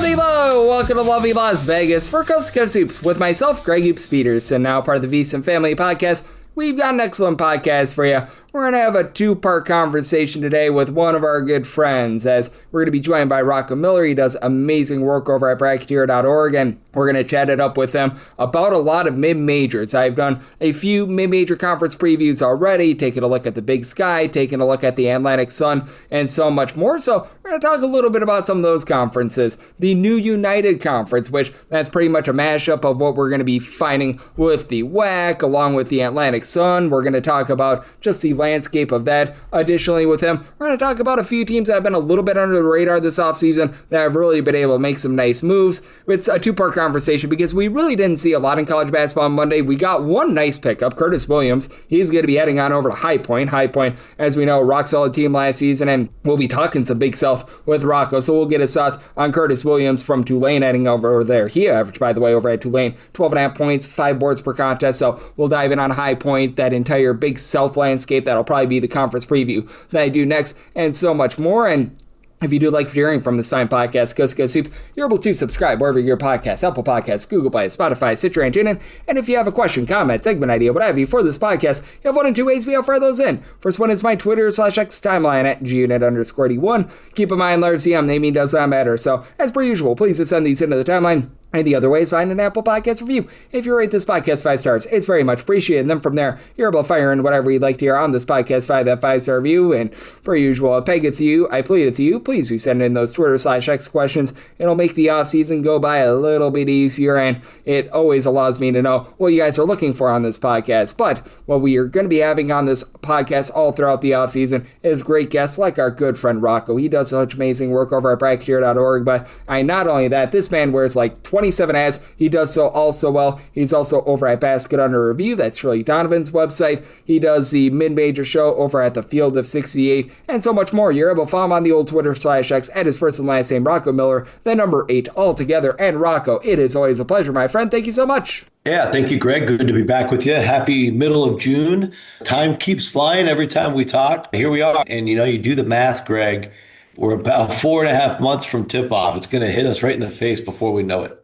Hello, welcome to lovely Las Vegas for Coast to Coast Hoops with myself, Greg Hoops Peterson, now part of the VSiN Family Podcast. We've got an excellent podcast for you. We're going to have a two-part conversation today with one of our good friends, as we're going to be joined by Rocco Miller. He does amazing work over at Bracketeer.org, and we're going to chat it up with him about a lot of mid-majors. I've done a few mid-major conference previews already, taking a look at the Big Sky, taking a look at the Atlantic Sun, and so much more. So we're going to talk a little bit about some of those conferences. The New United Conference, which that's pretty much a mashup of what we're going to be finding with the WAC, along with the Atlantic Sun. We're going to talk about just the landscape of that. Additionally, with him, we're going to talk about a few teams that have been a little bit under the radar this offseason that have really been able to make some nice moves. It's a two-part conversation because we really didn't see a lot in college basketball on Monday. We got one nice pickup, Curtis Williams. He's going to be heading on over to High Point. High Point, as we know, rock solid team last season, and we'll be talking some Big South with Rocco, so we'll get his thoughts on Curtis Williams from Tulane heading over there. He averaged, by the way, over at Tulane, 12.5 points, 5 boards per contest, so we'll dive in on High Point, that entire Big South landscape. That'll probably be the conference preview that I do next, and so much more. And if you do like hearing from this fine podcast, Coast to Coast Hoops, you're able to subscribe wherever your podcast, Apple Podcasts, Google Play, Spotify, Stitcher, and TuneIn. And if you have a question, comment, segment idea, what have you for this podcast, you have one of two ways we fire those in. First one is my Twitter/X timeline at gunit_D1. Keep in mind, large CM naming does not matter. So, as per usual, please just send these into the timeline. And the other way is find an Apple Podcast review. If you rate this podcast 5 stars, it's very much appreciated. And then from there, you're able to fire in whatever you'd like to hear on this podcast via that 5-star review. And per usual, I beg with you, I plead with you, please do send in those Twitter/X questions. It'll make the off season go by a little bit easier, and it always allows me to know what you guys are looking for on this podcast. But what we are going to be having on this podcast all throughout the off season is great guests like our good friend Rocco. He does such amazing work over at Bracketeer.org, but not only that, this man wears like 27 hats. He does so also well. He's also over at Basket Under Review. That's Shirley Donovan's website. He does the mid-major show over at the Field of 68, and so much more. You're able to follow him on the old Twitter/X at his first and last name, Rocco Miller, the number 8 altogether. And Rocco, it is always a pleasure, my friend. Thank you so much. Yeah, thank you, Greg. Good to be back with you. Happy middle of June. Time keeps flying every time we talk. Here we are. And, you do the math, Greg. We're about 4.5 months from tip-off. It's going to hit us right in the face before we know it.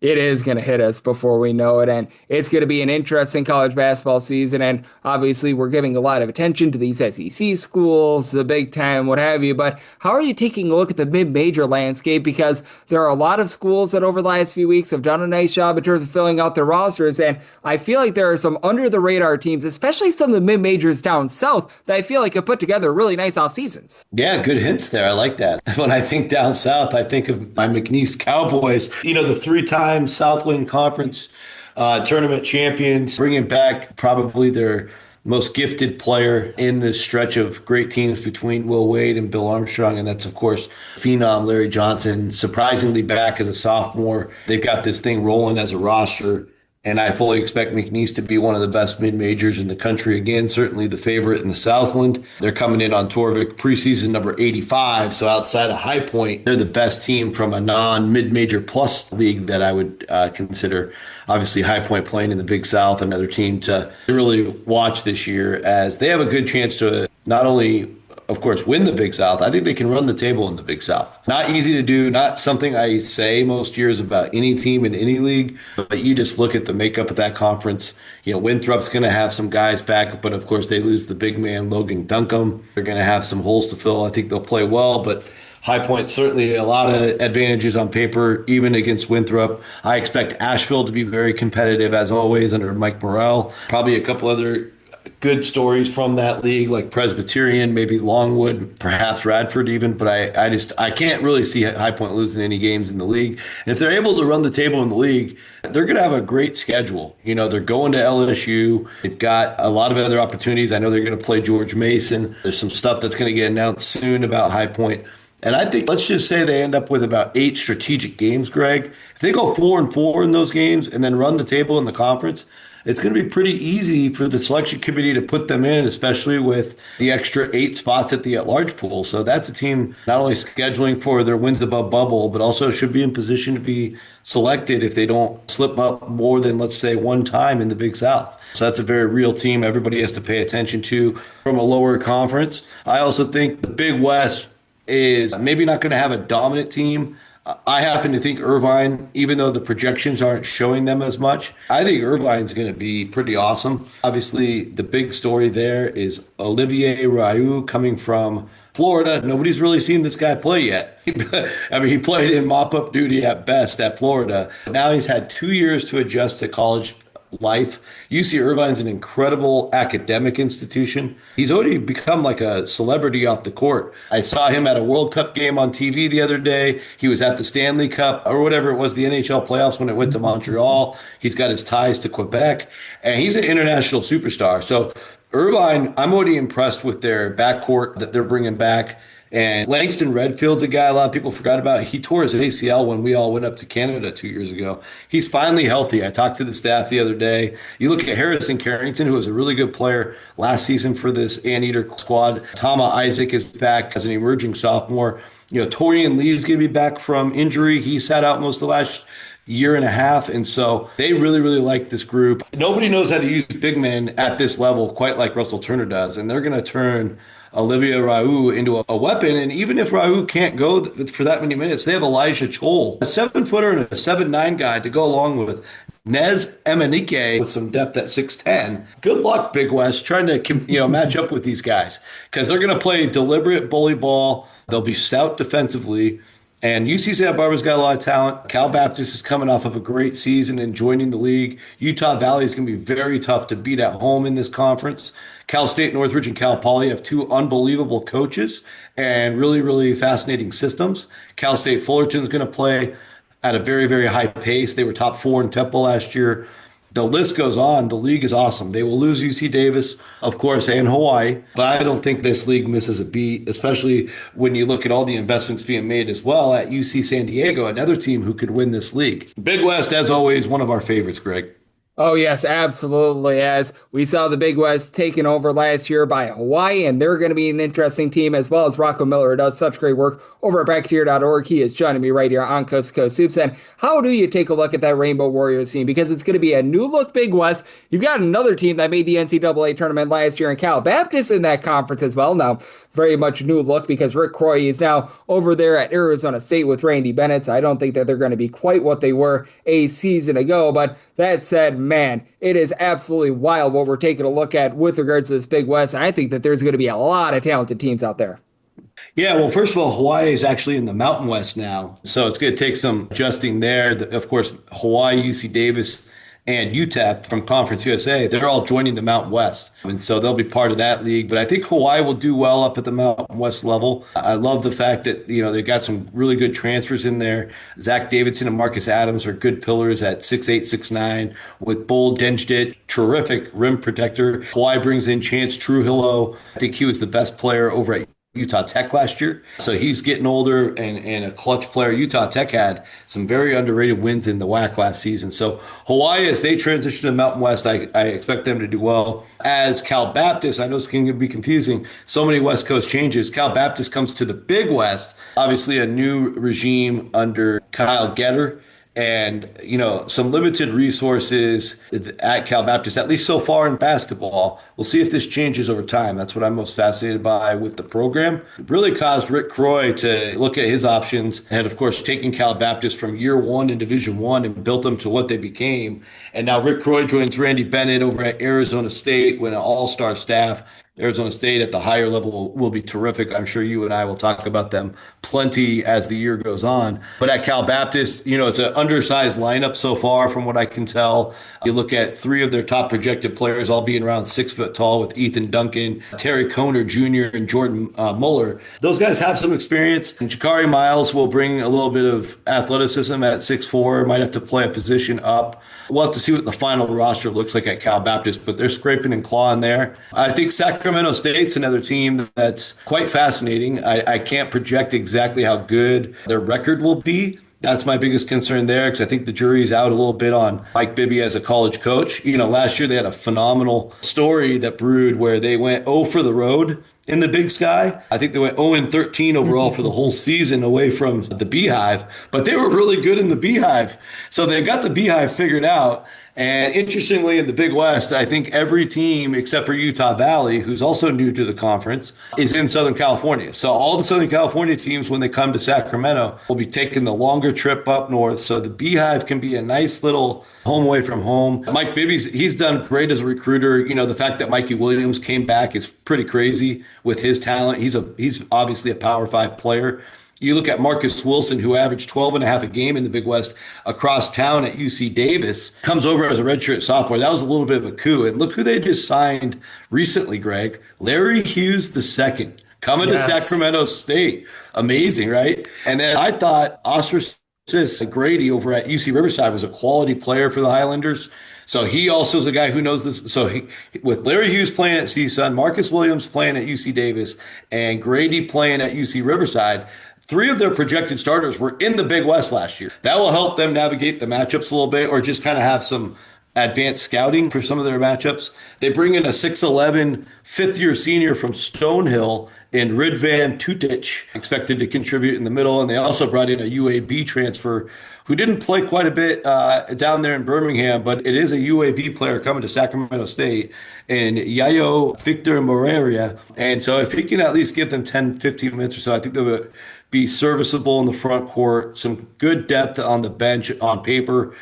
It is going to hit us before we know it, and it's going to be an interesting college basketball season, and obviously we're giving a lot of attention to these SEC schools, the Big Ten, what have you, but how are you taking a look at the mid-major landscape? Because there are a lot of schools that over the last few weeks have done a nice job in terms of filling out their rosters, and I feel like there are some under-the-radar teams, especially some of the mid-majors down south, that I feel like have put together really nice off-seasons. Yeah, good hints there. I like that. When I think down south, I think of my McNeese Cowboys, the 3-time Southland Conference tournament champions, bringing back probably their most gifted player in this stretch of great teams between Will Wade and Bill Armstrong. And that's, of course, phenom Larry Johnson, surprisingly back as a sophomore. They've got this thing rolling as a roster. And I fully expect McNeese to be one of the best mid-majors in the country again, certainly the favorite in the Southland. They're coming in on Torvik preseason number 85, so outside of High Point, they're the best team from a non-mid-major plus league that I would consider. Obviously, High Point playing in the Big South, another team to really watch this year, as they have a good chance to not only, of course, win the Big South. I think they can run the table in the Big South. Not easy to do, not something I say most years about any team in any league, but you just look at the makeup of that conference. Winthrop's going to have some guys back, but of course they lose the big man, Logan Duncombe. They're going to have some holes to fill. I think they'll play well, but High Point, certainly a lot of advantages on paper, even against Winthrop. I expect Asheville to be very competitive, as always, under Mike Morrell. Probably a couple other good stories from that league, like Presbyterian, maybe Longwood, perhaps Radford even, but I can't really see High Point losing any games in the league. And if they're able to run the table in the league, they're going to have a great schedule. They're going to LSU. They've got a lot of other opportunities. I know they're going to play George Mason. There's some stuff that's going to get announced soon about High Point. And I think, let's just say they end up with about 8 strategic games, Greg. If they go 4-4 in those games and then run the table in the conference, it's going to be pretty easy for the selection committee to put them in, especially with the extra 8 spots at the at-large pool. So that's a team not only scheduling for their wins above bubble, but also should be in position to be selected if they don't slip up more than, let's say, one time in the Big South. So that's a very real team everybody has to pay attention to from a lower conference. I also think the Big West is maybe not going to have a dominant team. I happen to think Irvine, even though the projections aren't showing them as much, I think Irvine's going to be pretty awesome. Obviously, the big story there is Olivier Ryu coming from Florida. Nobody's really seen this guy play yet. I mean, he played in mop-up duty at best at Florida. Now he's had 2 years to adjust to college life. UC Irvine's an incredible academic institution. He's already become like a celebrity off the court. I saw him at a World Cup game on TV the other day. He was at the Stanley Cup or whatever it was, the NHL playoffs when it went to Montreal. He's got his ties to Quebec, and he's an international superstar. So Irvine, I'm already impressed with their backcourt that they're bringing back. And Langston Redfield's a guy a lot of people forgot about. He tore his ACL when we all went up to Canada 2 years ago. He's finally healthy. I talked to the staff the other day. You look at Harrison Carrington, who was a really good player last season for this Anteater squad. Tama Isaac is back as an emerging sophomore. Torian Lee is going to be back from injury. He sat out most of the last year and a half. And so they really, really like this group. Nobody knows how to use big men at this level quite like Russell Turner does. And they're going to turn Olivia Ryu into a weapon. And even if Ryu can't go for that many minutes, they have Elijah Chol, a 7-footer and a 7'9" guy to go along with Nez Emenike with some depth at 6'10". Good luck, Big West, trying to match up with these guys because they're going to play deliberate bully ball. They'll be stout defensively. And UC Santa Barbara's got a lot of talent. Cal Baptist is coming off of a great season and joining the league. Utah Valley is going to be very tough to beat at home in this conference. Cal State Northridge and Cal Poly have two unbelievable coaches and really, really fascinating systems. Cal State Fullerton is going to play at a very, very high pace. They were top 4 in Temple last year. The list goes on. The league is awesome. They will lose UC Davis, of course, and Hawaii, but I don't think this league misses a beat, especially when you look at all the investments being made as well at UC San Diego, another team who could win this league. Big West, as always, one of our favorites, Greg. Oh, yes, absolutely. As we saw the Big West taken over last year by Hawaii, and they're going to be an interesting team, as well as Rocco Miller, who does such great work over at Bracketeer.org. He is joining me right here on Coast to Coast Hoops. And how do you take a look at that Rainbow Warriors team? Because it's going to be a new look Big West. You've got another team that made the NCAA tournament last year in Cal Baptist in that conference as well. Now, very much new look because Rick Croy is now over there at Arizona State with Randy Bennett. So I don't think that they're going to be quite what they were a season ago. But that said, man, it is absolutely wild what we're taking a look at with regards to this Big West. And I think that there's going to be a lot of talented teams out there. Yeah, well, first of all, Hawaii is actually in the Mountain West now. So it's going to take some adjusting there. Of course, Hawaii, UC Davis, and UTEP from Conference USA, they're all joining the Mountain West. And so they'll be part of that league. But I think Hawaii will do well up at the Mountain West level. I love the fact that, they've got some really good transfers in there. Zach Davidson and Marcus Adams are good pillars at 6'8", 6'9", with Bull Denjdit, terrific rim protector. Hawaii brings in Chance Trujillo. I think he was the best player over at Utah Tech last year. So he's getting older and a clutch player. Utah Tech had some very underrated wins in the WAC last season. So Hawaii, as they transition to the Mountain West, I expect them to do well. As Cal Baptist, I know it's going to be confusing. So many West Coast changes. Cal Baptist comes to the Big West. Obviously a new regime under Kyle Getter. And, some limited resources at Cal Baptist, at least so far in basketball. We'll see if this changes over time. That's what I'm most fascinated by with the program. It really caused Rick Croy to look at his options and, of course, taking Cal Baptist from year one in Division I and built them to what they became. And now Rick Croy joins Randy Bennett over at Arizona State with an all-star staff. Arizona State at the higher level will be terrific. I'm sure you and I will talk about them plenty as the year goes on. But at Cal Baptist, it's an undersized lineup so far from what I can tell. You look at 3 of their top projected players all being around 6 foot tall with Ethan Duncan, Terry Conner Jr., and Jordan Muller. Those guys have some experience. And Jakari Miles will bring a little bit of athleticism at 6'4", might have to play a position up. We'll have to see what the final roster looks like at Cal Baptist, but they're scraping and clawing there. I think Sacramento State's another team that's quite fascinating. I can't project exactly how good their record will be. That's my biggest concern there because I think the jury's out a little bit on Mike Bibby as a college coach. Last year they had a phenomenal story that brewed where they went 0 for the road in the Big Sky. I think they went 0-13 overall for the whole season away from the Beehive, but they were really good in the Beehive. So they got the Beehive figured out. And interestingly, in the Big West, I think every team except for Utah Valley, who's also new to the conference, is in Southern California. So all the Southern California teams, when they come to Sacramento, will be taking the longer trip up north. So the Beehive can be a nice little home away from home. Mike Bibby's, he's done great as a recruiter. You know, the fact that Mikey Williams came back is pretty crazy with his talent. He's obviously a Power 5 player. You look at Marcus Wilson, who averaged 12 and a half a game in the Big West across town at UC Davis, comes over as a redshirt sophomore. That was a little bit of a coup. And look who they just signed recently, Greg. Larry Hughes II, coming to Sacramento State. Amazing, right? And then I thought Oscar Grady over at UC Riverside was a quality player for the Highlanders. So he also is a guy who knows this. So with Larry Hughes playing at CSUN, Marcus Williams playing at UC Davis, and Grady playing at UC Riverside, 3 of their projected starters were in the Big West last year. That will help them navigate the matchups a little bit, or just kind of have some advanced scouting for some of their matchups. They bring in a 6'11", fifth-year senior from Stonehill in Ridvan Tutic, expected to contribute in the middle. And they also brought in a UAB transfer who didn't play quite a bit down there in Birmingham, but it is a UAB player coming to Sacramento State, and Yayo Victor Moreira. And so if he can at least give them 10, 15 minutes or so, I think they would be serviceable in the front court, some good depth on the bench on paper,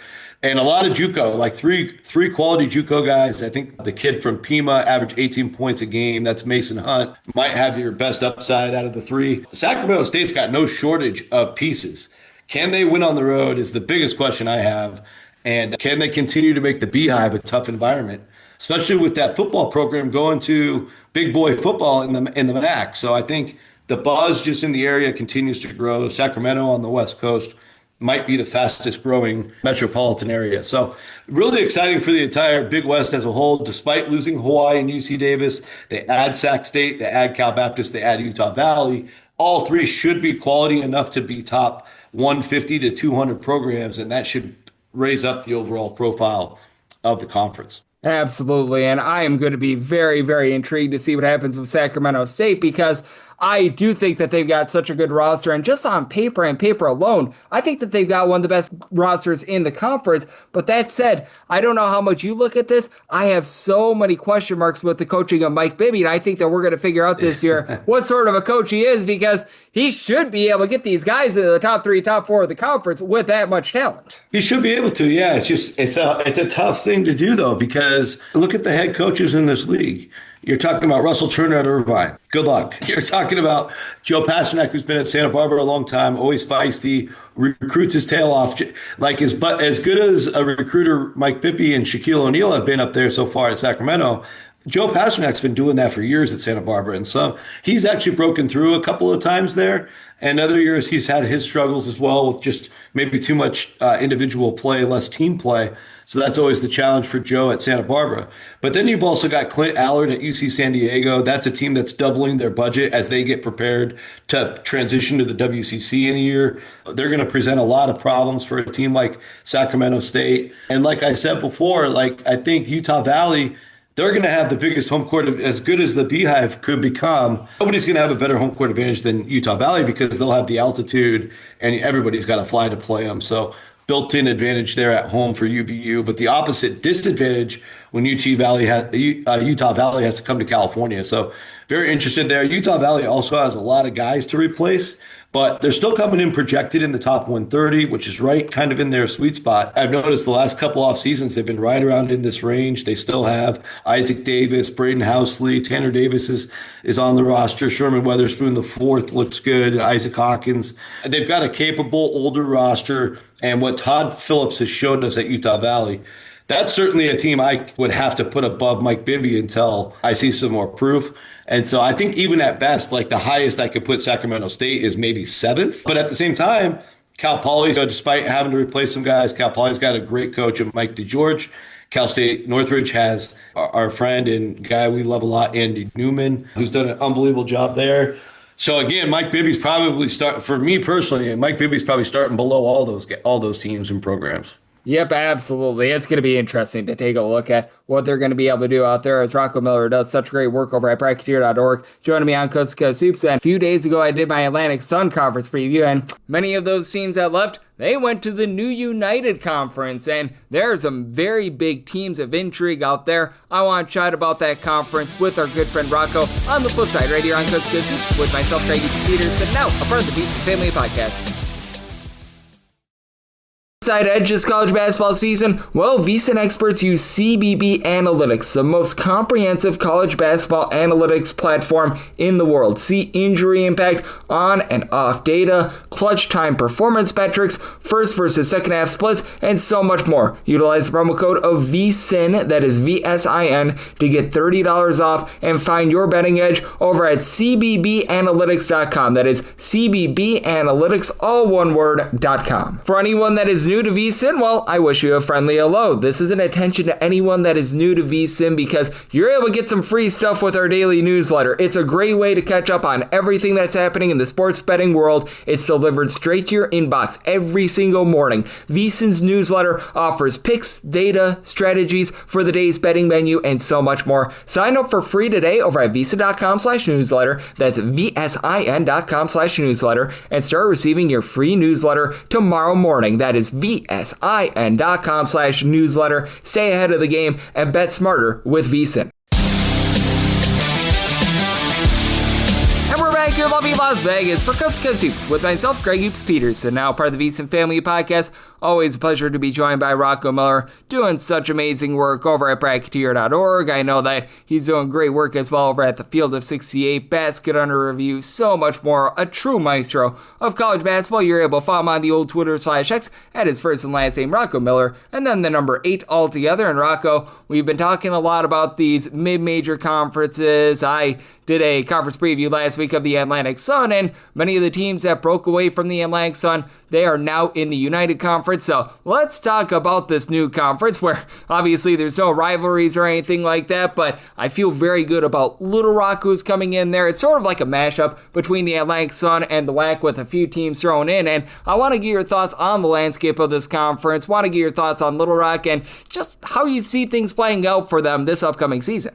and a lot of JUCO, like three quality JUCO guys. I think the kid from Pima averaged 18 points a game. That's Mason Hunt. Might have your best upside out of the 3. Sacramento State's got no shortage of pieces. Can they win on the road is the biggest question I have. And can they continue to make the Beehive a tough environment, especially with that football program going to big boy football in the MAC? So I think the buzz just in the area continues to grow. Sacramento on the West Coast might be the fastest growing metropolitan area. So really exciting for the entire Big West as a whole. Despite losing Hawaii and UC Davis, they add Sac State, they add Cal Baptist, they add Utah Valley. All 3 should be quality enough to be top 150 to 200 programs, and that should raise up the overall profile of the conference. Absolutely. And I am going to be very, very intrigued to see what happens with Sacramento State, because I do think that they've got such a good roster. And just on paper and paper alone, I think that they've got one of the best rosters in the conference. But that said, I don't know how much you look at this. I have so many question marks with the coaching of Mike Bibby. And I think that we're going to figure out this year what sort of a coach he is, because he should be able to get these guys into the top 3, top 4 of the conference with that much talent. He should be able to. Yeah, it's a tough thing to do, though, because look at the head coaches in this league. You're talking about Russell Turner at Irvine. Good luck. You're talking about Joe Pasternak, who's been at Santa Barbara a long time, always feisty, recruits his tail off. Like as good as a recruiter Mike Bibby and Shaquille O'Neal have been up there so far at Sacramento, Joe Pasternak's been doing that for years at Santa Barbara. And so he's actually broken through a couple of times there. And other years he's had his struggles as well with just maybe too much individual play, less team play. So that's always the challenge for Joe at Santa Barbara. But then you've also got Clint Allard at UC San Diego. That's a team that's doubling their budget as they get prepared to transition to the WCC in a year. They're going to present a lot of problems for a team like Sacramento State. And like I said before, I think Utah Valley, they're going to have the biggest home court, as good as the Beehive could become. Nobody's going to have a better home court advantage than Utah Valley, because they'll have the altitude and everybody's got to fly to play them. So built-in advantage there at home for UVU, but the opposite disadvantage when Utah Valley has to come to California. So very interested there. Utah Valley also has a lot of guys to replace, but they're still coming in projected in the top 130, which is right kind of in their sweet spot. I've noticed the last couple off seasons, they've been right around in this range. They still have Isaac Davis, Braden Housley, Tanner Davis is on the roster. Sherman Weatherspoon, the 4th, looks good. Isaac Hawkins. They've got a capable older roster. And what Todd Phillips has showed us at Utah Valley, that's certainly a team I would have to put above Mike Bibby until I see some more proof. And so I think even at best, the highest I could put Sacramento State is maybe 7th. But at the same time, Cal Poly, despite having to replace some guys, Cal Poly's got a great coach in Mike DeGeorge. Cal State Northridge has our friend and guy we love a lot, Andy Newman, who's done an unbelievable job there. So again, Mike Bibby's probably Mike Bibby's probably starting below all those teams and programs. Yep, absolutely. It's going to be interesting to take a look at what they're going to be able to do out there as Rocco Miller does such great work over at Bracketeer.org. Joining me on Coast to Coast Hoops. And a few days ago, I did my Atlantic Sun Conference preview, and many of those teams that left, they went to the new United Conference, and there are some very big teams of intrigue out there. I want to chat about that conference with our good friend Rocco on the flip side right here on Coast to Coast Hoops with myself, Greg Peterson, now a part of the VSiN Family Podcast. Side edge this college basketball season? Well, VSiN experts use CBB Analytics, the most comprehensive college basketball analytics platform in the world. See injury impact, on and off data, clutch time performance metrics, first versus second half splits, and so much more. Utilize the promo code of VSiN, that is VSIN, to get $30 off and find your betting edge over at cbbanalytics.com. That is cbbanalytics, all one word.com. For anyone that is new to VSiN, well, I wish you a friendly hello. This is an attention to anyone that is new to VSiN because you're able to get some free stuff with our daily newsletter. It's a great way to catch up on everything that's happening in the sports betting world. It's delivered straight to your inbox every single morning. VSiN's newsletter offers picks, data, strategies for the day's betting menu, and so much more. Sign up for free today over at VSiN.com/newsletter. That's VSIN.com/newsletter, and start receiving your free newsletter tomorrow morning. That is VSIN.com/newsletter. Stay ahead of the game and bet smarter with VSiN. And we're back here in lovely Las Vegas for Coast to Coast Hoops with myself, Greg Hoops Peterson, now part of the VSiN Family Podcast. Always a pleasure to be joined by Rocco Miller, doing such amazing work over at Bracketeer.org. I know that he's doing great work as well over at the Field of 68, Basket Under Review, so much more. A true maestro of college basketball. You're able to follow him on the old Twitter/X at his first and last name, Rocco Miller, and then the number 8 altogether. And Rocco, we've been talking a lot about these mid-major conferences. I did a conference preview last week of the Atlantic Sun, and many of the teams that broke away from the Atlantic Sun, they are now in the United Conference. So let's talk about this new conference where obviously there's no rivalries or anything like that, but I feel very good about Little Rock who's coming in there. It's sort of like a mashup between the Atlantic Sun and the WAC with a few teams thrown in, and I want to get your thoughts on the landscape of this conference, want to get your thoughts on Little Rock and just how you see things playing out for them this upcoming season.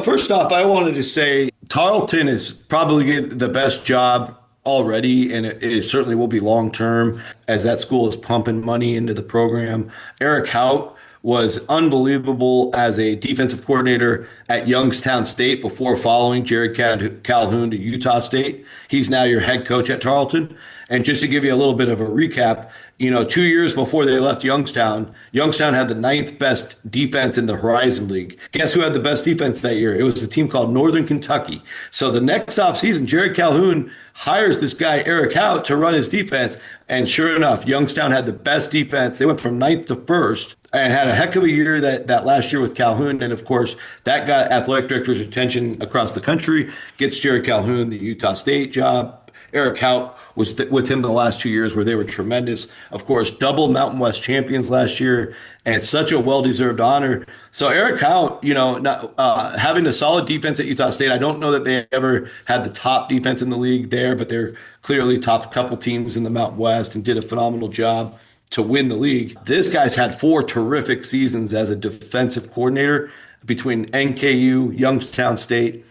First off, I wanted to say Tarleton is probably the best job already, and it certainly will be long-term as that school is pumping money into the program. Eric Hout was unbelievable as a defensive coordinator at Youngstown State before following Jerry Calhoun to Utah State. He's now your head coach at Tarleton. And just to give you a little bit of a recap, 2 years before they left Youngstown had the 9th best defense in the Horizon League. Guess who had the best defense that year? It was a team called Northern Kentucky. So the next offseason, Jerry Calhoun hires this guy, Eric Hout, to run his defense. And sure enough, Youngstown had the best defense. They went from 9th to 1st and had a heck of a year that last year with Calhoun. And of course, that got athletic directors' attention across the country, gets Jerry Calhoun the Utah State job. Eric Hout was with him the last 2 years where they were tremendous. Of course, double Mountain West champions last year, and it's such a well-deserved honor. So Eric Hout, having a solid defense at Utah State, I don't know that they ever had the top defense in the league there, but they're clearly top couple teams in the Mountain West and did a phenomenal job to win the league. This guy's had 4 terrific seasons as a defensive coordinator between NKU, Youngstown State,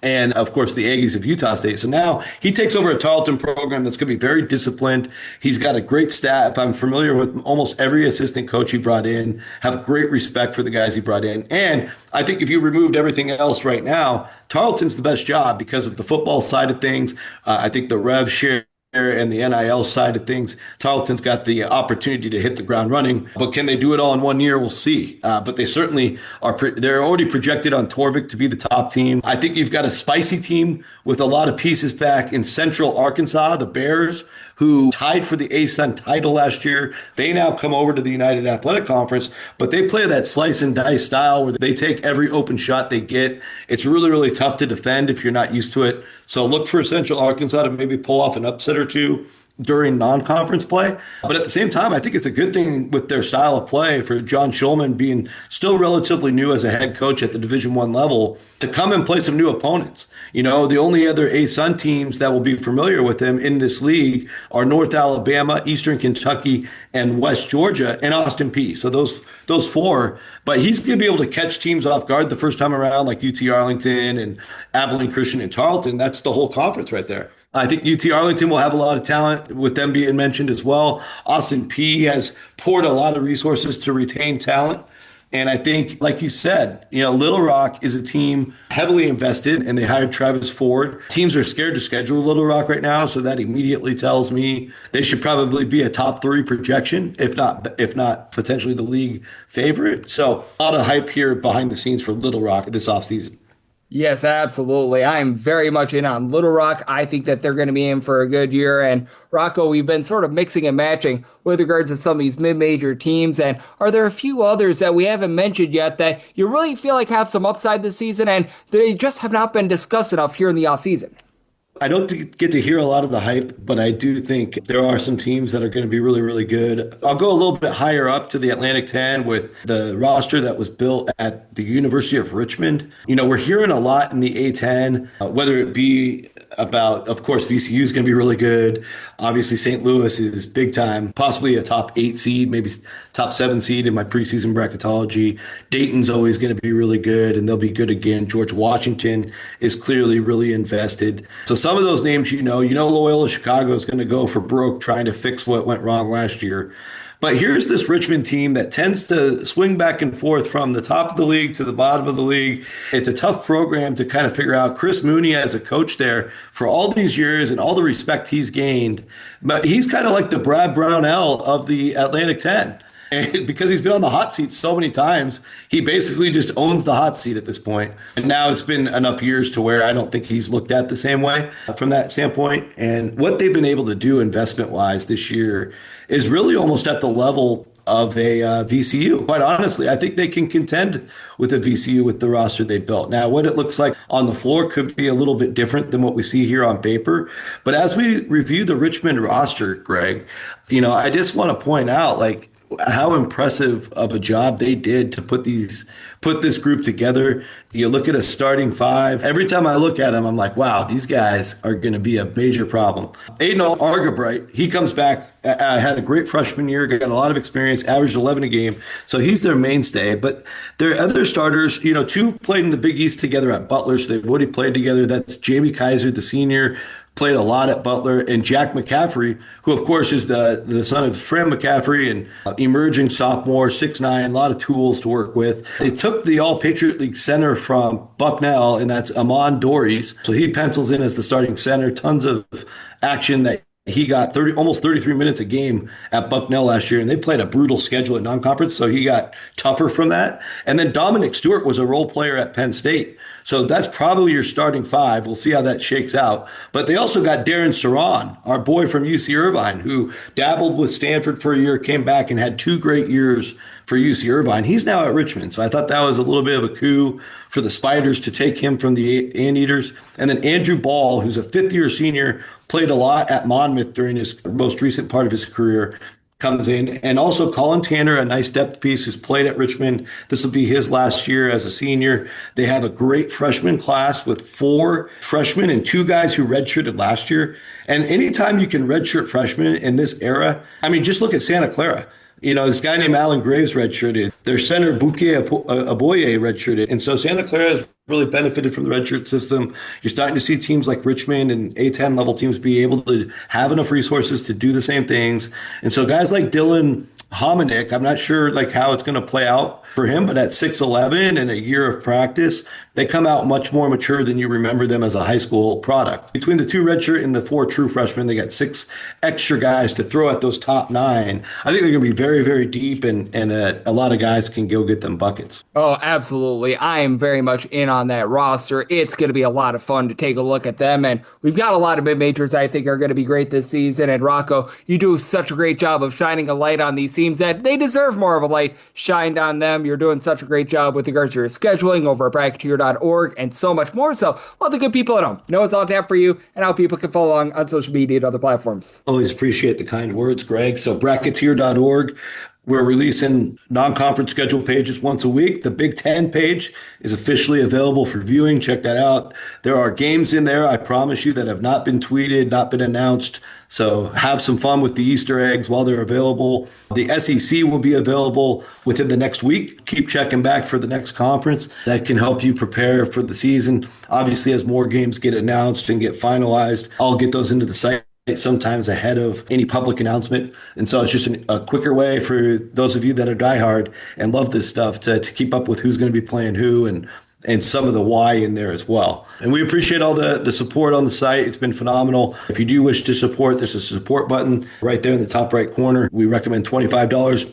and, of course, the Aggies of Utah State. So now he takes over a Tarleton program that's going to be very disciplined. He's got a great staff. I'm familiar with almost every assistant coach he brought in, have great respect for the guys he brought in. And I think if you removed everything else right now, Tarleton's the best job because of the football side of things. I think the rev share and the NIL side of things, Tarleton's got the opportunity to hit the ground running. But can they do it all in 1 year? We'll see. But they certainly are. They're already projected on Torvik to be the top team. I think you've got a spicy team with a lot of pieces back in Central Arkansas, the Bears, who tied for the ASUN title last year. They now come over to the United Athletic Conference, but they play that slice and dice style where they take every open shot they get. It's really, really tough to defend if you're not used to it. So look for Central Arkansas to maybe pull off an upset or two. during non-conference play. But at the same time, I think it's a good thing with their style of play for John Schulman being still relatively new as a head coach at the Division I level to come and play some new opponents. You know, the only other ASUN teams that will be familiar with him in this league are North Alabama, Eastern Kentucky, and West Georgia, and Austin Peay. So those four. But he's going to be able to catch teams off guard the first time around, like UT Arlington and Abilene Christian and Tarleton. That's the whole conference right there. I think UT Arlington will have a lot of talent with them being mentioned as well. Austin Peay has poured a lot of resources to retain talent. And I think, like you said, you know, Little Rock is a team heavily invested, and they hired Travis Ford. Teams are scared to schedule Little Rock right now, so that immediately tells me they should probably be a top 3 projection, if not potentially the league favorite. So a lot of hype here behind the scenes for Little Rock this offseason. Yes, absolutely. I'm very much in on Little Rock. I think that they're going to be in for a good year. And Rocco, we've been sort of mixing and matching with regards to some of these mid-major teams. And are there a few others that we haven't mentioned yet that you really feel like have some upside this season and they just have not been discussed enough here in the offseason? I don't get to hear a lot of the hype, but I do think there are some teams that are going to be really, really good. I'll go a little bit higher up to the Atlantic 10 with the roster that was built at the University of Richmond. You know, we're hearing a lot in the A10, whether it be about, of course, VCU is going to be really good. Obviously, St. Louis is big time, possibly a top 8 seed, maybe top 7 seed in my preseason bracketology. Dayton's always going to be really good, and they'll be good again. George Washington is clearly really invested. So some of those names, you know Loyola Chicago is going to go for broke trying to fix what went wrong last year. But here's this Richmond team that tends to swing back and forth from the top of the league to the bottom of the league. It's a tough program to kind of figure out. Chris Mooney as a coach there for all these years and all the respect he's gained. But he's kind of like the Brad Brownell of the Atlantic 10. And because he's been on the hot seat so many times, he basically just owns the hot seat at this point. And now it's been enough years to where I don't think he's looked at the same way from that standpoint. And what they've been able to do investment-wise this year is really almost at the level of a VCU. Quite honestly, I think they can contend with a VCU with the roster they built. Now, what it looks like on the floor could be a little bit different than what we see here on paper. But as we review the Richmond roster, Greg, you know, I just want to point out, like, how impressive of a job they did to put this group together. You look at a starting 5. Every time I look at them, I'm like, wow, these guys are going to be a major problem. Aiden Argabright, he comes back, had a great freshman year, got a lot of experience, averaged 11 a game. So he's their mainstay. But their other starters, you know, 2 played in the Big East together at Butler, so they've already played together. That's Jamie Kaiser, the senior, played a lot at Butler, and Jack McCaffrey, who of course is the son of Fran McCaffrey and emerging sophomore, 6'9", a lot of tools to work with. They took the All-Patriot League center from Bucknell, and that's Amon Dories. So he pencils in as the starting center. Tons of action that he got almost 33 minutes a game at Bucknell last year, and they played a brutal schedule at non-conference, so he got tougher from that. And then Dominic Stewart was a role player at Penn State. So that's probably your starting 5. We'll see how that shakes out. But they also got Darren Saran, our boy from UC Irvine, who dabbled with Stanford for a year, came back and had 2 great years for UC Irvine. He's now at Richmond. So I thought that was a little bit of a coup for the Spiders to take him from the Anteaters. And then Andrew Ball, who's a 5th-year senior, played a lot at Monmouth during his most recent part of his career, comes in. And also Colin Tanner, a nice depth piece who's played at Richmond. This will be his last year as a senior. They have a great freshman class with 4 freshmen and 2 guys who redshirted last year. And anytime you can redshirt freshmen in this era, I mean, just look at Santa Clara. You know, this guy named Alan Graves redshirted. Their center, Bukie Aboye, redshirted. And so Santa Clara has really benefited from the redshirt system. You're starting to see teams like Richmond and A10 level teams be able to have enough resources to do the same things. And so guys like Dylan Hominick, I'm not sure like how it's going to play out for him, but at 6'11" and a year of practice, they come out much more mature than you remember them as a high school product. Between the 2 redshirt and the 4 true freshmen, they got 6 extra guys to throw at those top 9. I think they're going to be very, very deep, and a lot of guys can go get them buckets. Oh, absolutely. I am very much in on that roster. It's going to be a lot of fun to take a look at them, and we've got a lot of mid-majors I think are going to be great this season. And Rocco, you do such a great job of shining a light on these teams that they deserve more of a light shined on them. them. You're doing such a great job with regards to your scheduling over at Bracketeer.org and so much more. So all the good people at home know it's all tap for you and how people can follow along on social media and other platforms. Always appreciate the kind words, Greg. So Bracketeer.org. We're releasing non-conference schedule pages once a week. The Big Ten page is officially available for viewing. Check that out. There are games in there, I promise you, that have not been tweeted, not been announced. So have some fun with the Easter eggs while they're available. The SEC will be available within the next week. Keep checking back for the next conference. That can help you prepare for the season. Obviously, as more games get announced and get finalized, I'll get those into the site sometimes ahead of any public announcement. And so it's just a quicker way for those of you that are diehard and love this stuff to keep up with who's going to be playing who and some of the why in there as well. And we appreciate all the support on the site. It's been phenomenal. If you do wish to support, there's a support button right there in the top right corner. We recommend $25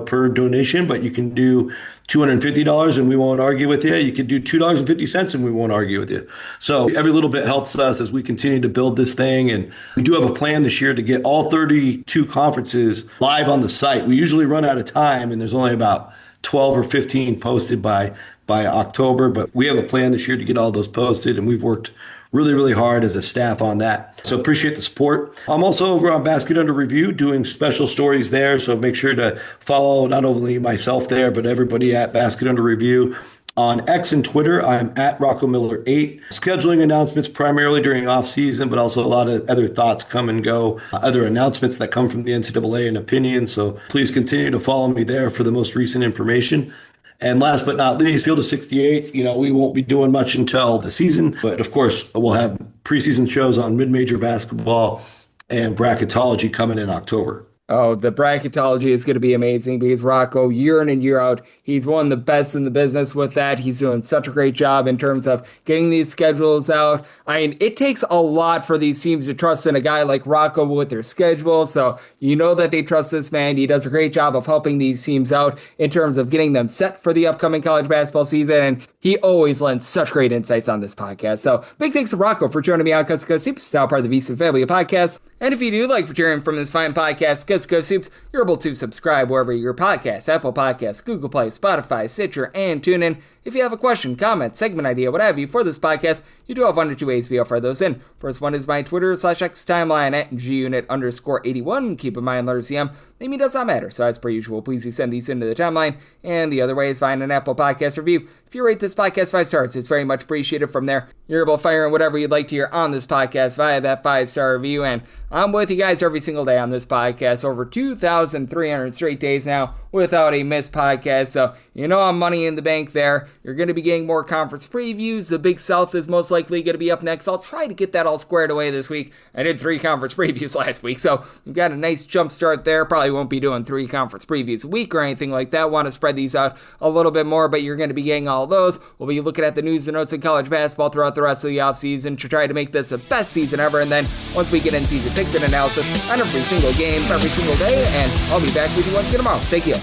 per donation, but you can do $250 and we won't argue with you. You can do $2.50 and we won't argue with you. So every little bit helps us as we continue to build this thing. And we do have a plan this year to get all 32 conferences live on the site. We usually run out of time and there's only about 12 or 15 posted by October, but we have a plan this year to get all those posted, and we've worked really, really hard as a staff on that. So appreciate the support. I'm also over on Basket Under Review doing special stories there, so make sure to follow not only myself there, but everybody at Basket Under Review. On X and Twitter, I'm at Rocco Miller 8. Scheduling announcements primarily during off season, but also a lot of other thoughts come and go, other announcements that come from the NCAA and opinions. So please continue to follow me there for the most recent information. And last but not least, Field of 68. We won't be doing much until the season, but of course we'll have preseason shows on mid-major basketball and bracketology coming in October. Oh, the bracketology is going to be amazing because Rocco, year in and year out, he's one of the best in the business with that. He's doing such a great job in terms of getting these schedules out. I mean, it takes a lot for these teams to trust in a guy like Rocco with their schedule. So you know that they trust this man. He does a great job of helping these teams out in terms of getting them set for the upcoming college basketball season. And he always lends such great insights on this podcast. So big thanks to Rocco for joining me on Coast to Coast Hoops, now part of the VSiN family of podcasts. And if you do like hearing from this fine podcast, Coast to Coast Hoops, you're able to subscribe wherever your podcasts, Apple Podcasts, Google Play, Spotify, Stitcher, and TuneIn. If you have a question, comment, segment idea, what have you for this podcast, you do have one or two ways we offer those in. First one is my Twitter/X timeline at gunit_81. Keep in mind, letters CM, name does not matter. So as per usual, please do send these into the timeline. And the other way is find an Apple Podcast review. If you rate this podcast 5 stars, it's very much appreciated. From there, you're able to fire in whatever you'd like to hear on this podcast via that 5-star review. And I'm with you guys every single day on this podcast, over 2,300 straight days now without a missed podcast. So I'm money in the bank there. You're going to be getting more conference previews. The Big South is most likely going to be up next. I'll try to get that all squared away this week. I did 3 conference previews last week, so we've got a nice jump start there. Probably won't be doing 3 conference previews a week or anything like that. Want to spread these out a little bit more, but you're going to be getting all those. We'll be looking at the news and notes in college basketball throughout the rest of the offseason to try to make this the best season ever. And then once we get in season picks and analysis on every single game, every single day, and I'll be back with you once again tomorrow. Thank you.